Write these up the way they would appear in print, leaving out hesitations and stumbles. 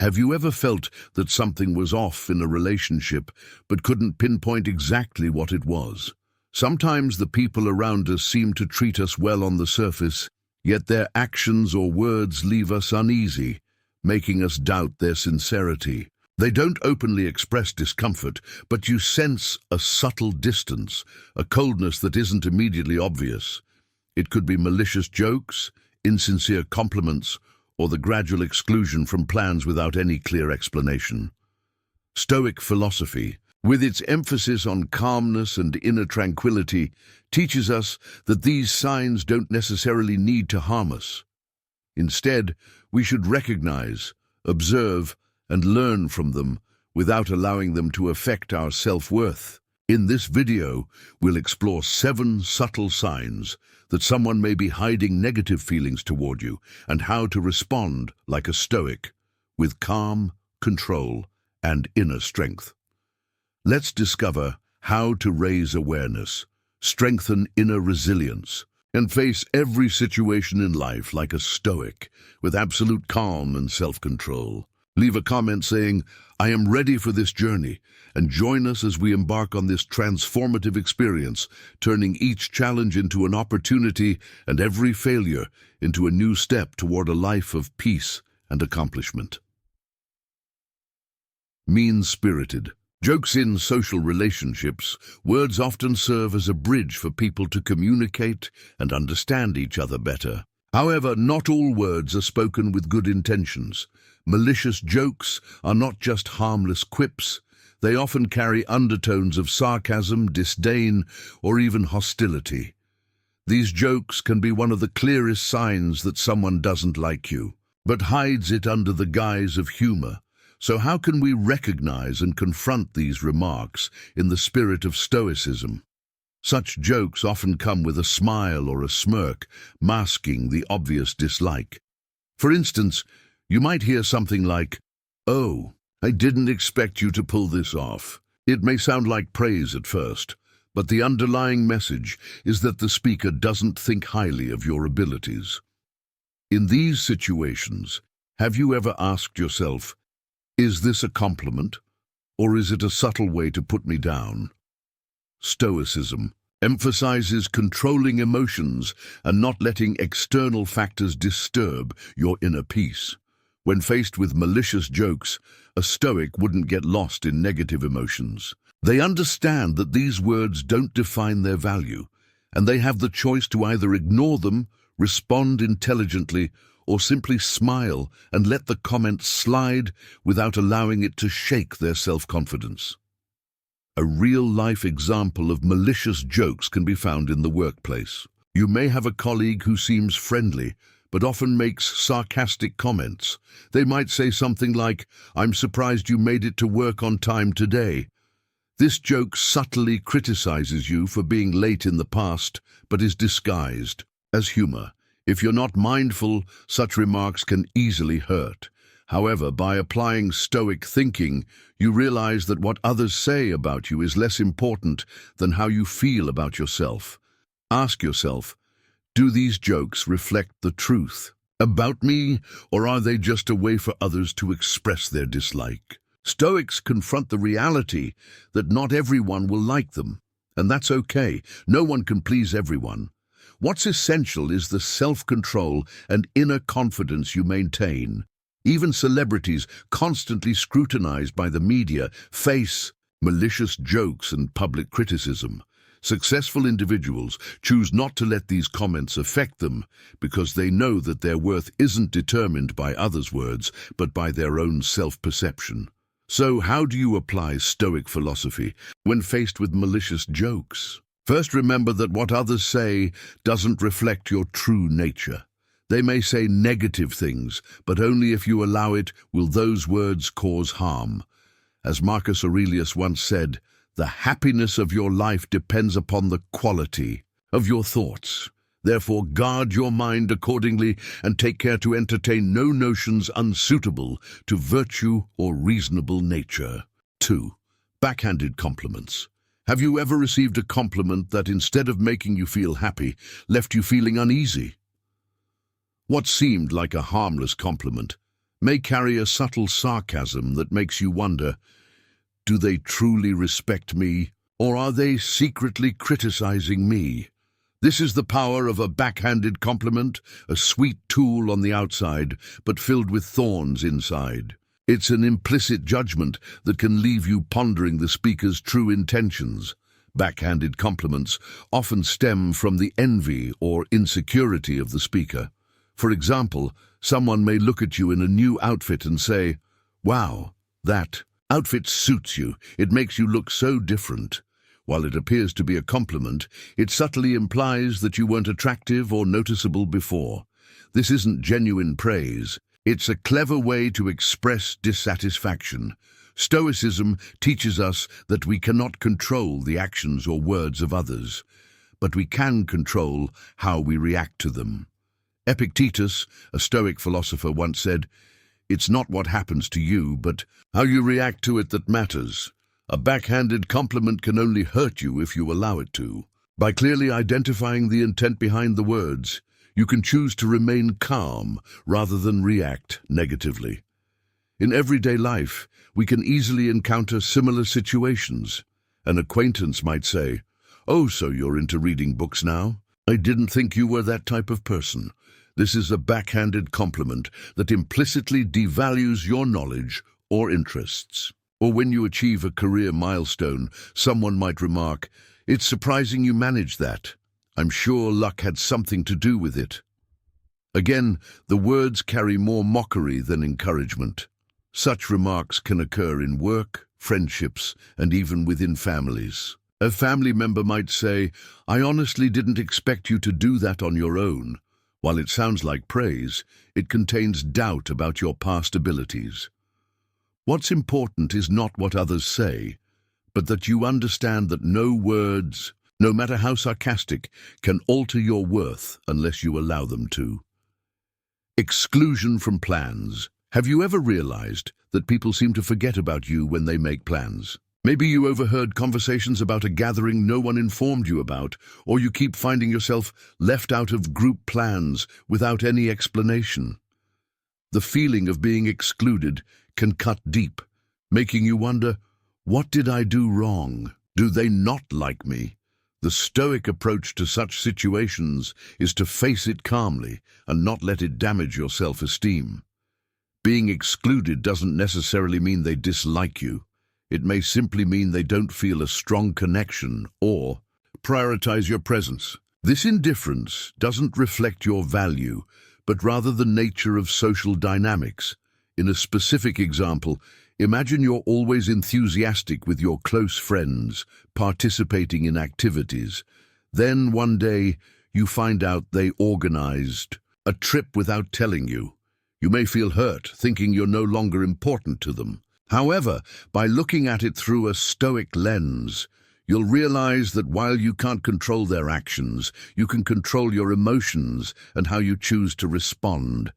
Have you ever felt that something was off in a relationship but couldn't pinpoint exactly what it was? Sometimes the people around us seem to treat us well on the surface, yet their actions or words leave us uneasy, making us doubt their sincerity. They don't openly express discomfort, but you sense a subtle distance, a coldness that isn't immediately obvious. It could be malicious jokes, insincere compliments, or the gradual exclusion from plans without any clear explanation. Stoic philosophy, with its emphasis on calmness and inner tranquility, teaches us that these signs don't necessarily need to harm us. Instead, we should recognize, observe, and learn from them without allowing them to affect our self-worth. In this video, we'll explore 7 subtle signs that someone may be hiding negative feelings toward you and how to respond like a Stoic, with calm, control, and inner strength. Let's discover how to raise awareness, strengthen inner resilience, and face every situation in life like a Stoic, with absolute calm and self-control. Leave a comment saying, "I am ready for this journey," and join us as we embark on this transformative experience, turning each challenge into an opportunity and every failure into a new step toward a life of peace and accomplishment. Mean-spirited. Jokes in social relationships. Words often serve as a bridge for people to communicate and understand each other better. However, not all words are spoken with good intentions. Malicious jokes are not just harmless quips. They often carry undertones of sarcasm, disdain, or even hostility. These jokes can be one of the clearest signs that someone doesn't like you, but hides it under the guise of humor. So how can we recognize and confront these remarks in the spirit of Stoicism? Such jokes often come with a smile or a smirk, masking the obvious dislike. For instance, you might hear something like, "Oh, I didn't expect you to pull this off." It may sound like praise at first, but the underlying message is that the speaker doesn't think highly of your abilities. In these situations, have you ever asked yourself, is this a compliment, or is it a subtle way to put me down? Stoicism emphasizes controlling emotions and not letting external factors disturb your inner peace. When faced with malicious jokes, a Stoic wouldn't get lost in negative emotions. They understand that these words don't define their value, and they have the choice to either ignore them, respond intelligently, or simply smile and let the comment slide without allowing it to shake their self-confidence. A real-life example of malicious jokes can be found in the workplace. You may have a colleague who seems friendly, but often makes sarcastic comments. They might say something like, "I'm surprised you made it to work on time today." This joke subtly criticizes you for being late in the past, but is disguised as humor. If you're not mindful, such remarks can easily hurt. However, by applying Stoic thinking, you realize that what others say about you is less important than how you feel about yourself. Ask yourself, do these jokes reflect the truth about me, or are they just a way for others to express their dislike? Stoics confront the reality that not everyone will like them, and that's okay. No one can please everyone. What's essential is the self-control and inner confidence you maintain. Even celebrities, constantly scrutinized by the media, face malicious jokes and public criticism. Successful individuals choose not to let these comments affect them because they know that their worth isn't determined by others' words, but by their own self-perception. So how do you apply Stoic philosophy when faced with malicious jokes? First, remember that what others say doesn't reflect your true nature. They may say negative things, but only if you allow it will those words cause harm. As Marcus Aurelius once said, "The happiness of your life depends upon the quality of your thoughts. Therefore, guard your mind accordingly and take care to entertain no notions unsuitable to virtue or reasonable nature." 2. Backhanded compliments. Have you ever received a compliment that, instead of making you feel happy, left you feeling uneasy? What seemed like a harmless compliment may carry a subtle sarcasm that makes you wonder, do they truly respect me, or are they secretly criticizing me? This is the power of a backhanded compliment, a sweet tool on the outside, but filled with thorns inside. It's an implicit judgment that can leave you pondering the speaker's true intentions. Backhanded compliments often stem from the envy or insecurity of the speaker. For example, someone may look at you in a new outfit and say, "Wow, that outfit suits you. It makes you look so different." While it appears to be a compliment, it subtly implies that you weren't attractive or noticeable before. This isn't genuine praise. It's a clever way to express dissatisfaction. Stoicism teaches us that we cannot control the actions or words of others, but we can control how we react to them. Epictetus, a Stoic philosopher, once said, "It's not what happens to you, but how you react to it that matters." A backhanded compliment can only hurt you if you allow it to. By clearly identifying the intent behind the words, you can choose to remain calm rather than react negatively. In everyday life, we can easily encounter similar situations. An acquaintance might say, "Oh, so you're into reading books now? I didn't think you were that type of person." This is a backhanded compliment that implicitly devalues your knowledge or interests. Or when you achieve a career milestone, someone might remark, "It's surprising you managed that. I'm sure luck had something to do with it." Again, the words carry more mockery than encouragement. Such remarks can occur in work, friendships, and even within families. A family member might say, "I honestly didn't expect you to do that on your own." While it sounds like praise, it contains doubt about your past abilities. What's important is not what others say, but that you understand that no words, no matter how sarcastic, can alter your worth unless you allow them to. Exclusion from plans. Have you ever realized that people seem to forget about you when they make plans? Maybe you overheard conversations about a gathering no one informed you about, or you keep finding yourself left out of group plans without any explanation. The feeling of being excluded can cut deep, making you wonder, what did I do wrong? Do they not like me? The Stoic approach to such situations is to face it calmly and not let it damage your self-esteem. Being excluded doesn't necessarily mean they dislike you. It may simply mean they don't feel a strong connection or prioritize your presence. This indifference doesn't reflect your value, but rather the nature of social dynamics. In a specific example, imagine you're always enthusiastic with your close friends, participating in activities. Then one day, you find out they organized a trip without telling you. You may feel hurt, thinking you're no longer important to them. However, by looking at it through a Stoic lens, you'll realize that while you can't control their actions, you can control your emotions and how you choose to respond.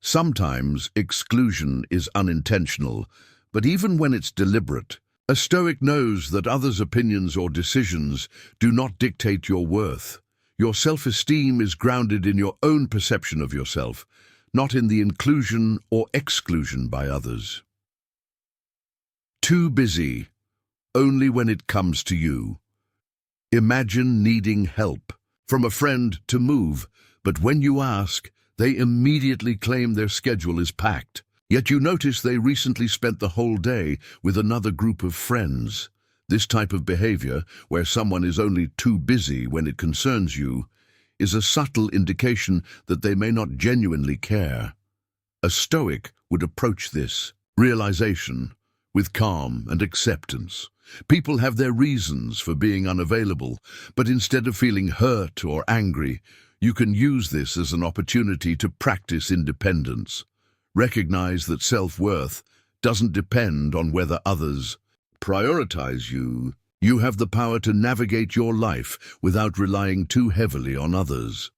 Sometimes exclusion is unintentional, but even when it's deliberate, a Stoic knows that others' opinions or decisions do not dictate your worth. Your self-esteem is grounded in your own perception of yourself, not in the inclusion or exclusion by others. Too busy, only when it comes to you. Imagine needing help from a friend to move, but when you ask, they immediately claim their schedule is packed. Yet you notice they recently spent the whole day with another group of friends. This type of behavior, where someone is only too busy when it concerns you, is a subtle indication that they may not genuinely care. A Stoic would approach this realization with calm and acceptance. People have their reasons for being unavailable, but instead of feeling hurt or angry, you can use this as an opportunity to practice independence. Recognize that self-worth doesn't depend on whether others prioritize you. You have the power to navigate your life without relying too heavily on others.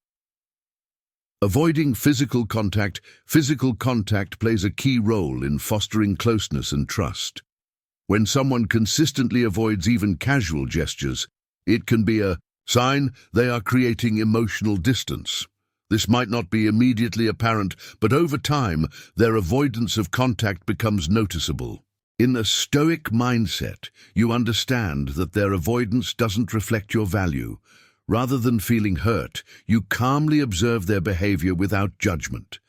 Avoiding physical contact. Physical contact plays a key role in fostering closeness and trust. When someone consistently avoids even casual gestures, it can be a sign they are creating emotional distance. This might not be immediately apparent, but over time, their avoidance of contact becomes noticeable. In a Stoic mindset, you understand that their avoidance doesn't reflect your value. Rather than feeling hurt, you calmly observe their behavior without judgment.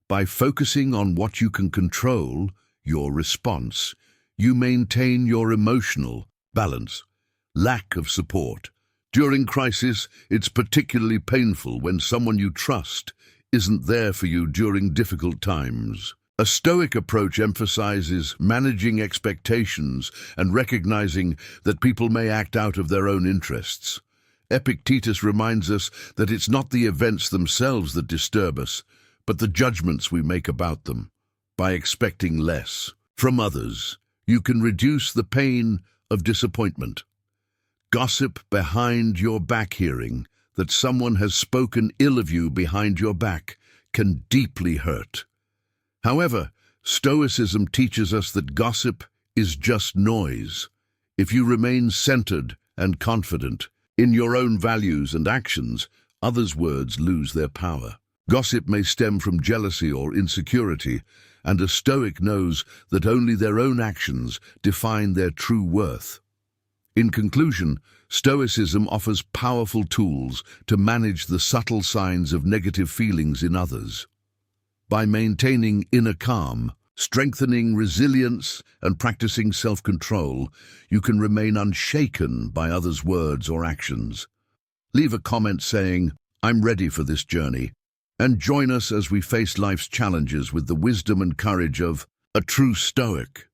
By focusing on what you can control, your response, you maintain your emotional balance. Lack of support. During crisis, it's particularly painful when someone you trust isn't there for you during difficult times. A Stoic approach emphasizes managing expectations and recognizing that people may act out of their own interests. Epictetus reminds us that it's not the events themselves that disturb us, but the judgments we make about them. By expecting less from others, you can reduce the pain of disappointment. Gossip behind your back. Hearing that someone has spoken ill of you behind your back can deeply hurt. However, Stoicism teaches us that gossip is just noise. If you remain centered and confident in your own values and actions, others' words lose their power. Gossip may stem from jealousy or insecurity, and a Stoic knows that only their own actions define their true worth. In conclusion, Stoicism offers powerful tools to manage the subtle signs of negative feelings in others. By maintaining inner calm, strengthening resilience, and practicing self-control, you can remain unshaken by others' words or actions. Leave a comment saying, "I'm ready for this journey," and join us as we face life's challenges with the wisdom and courage of a true Stoic.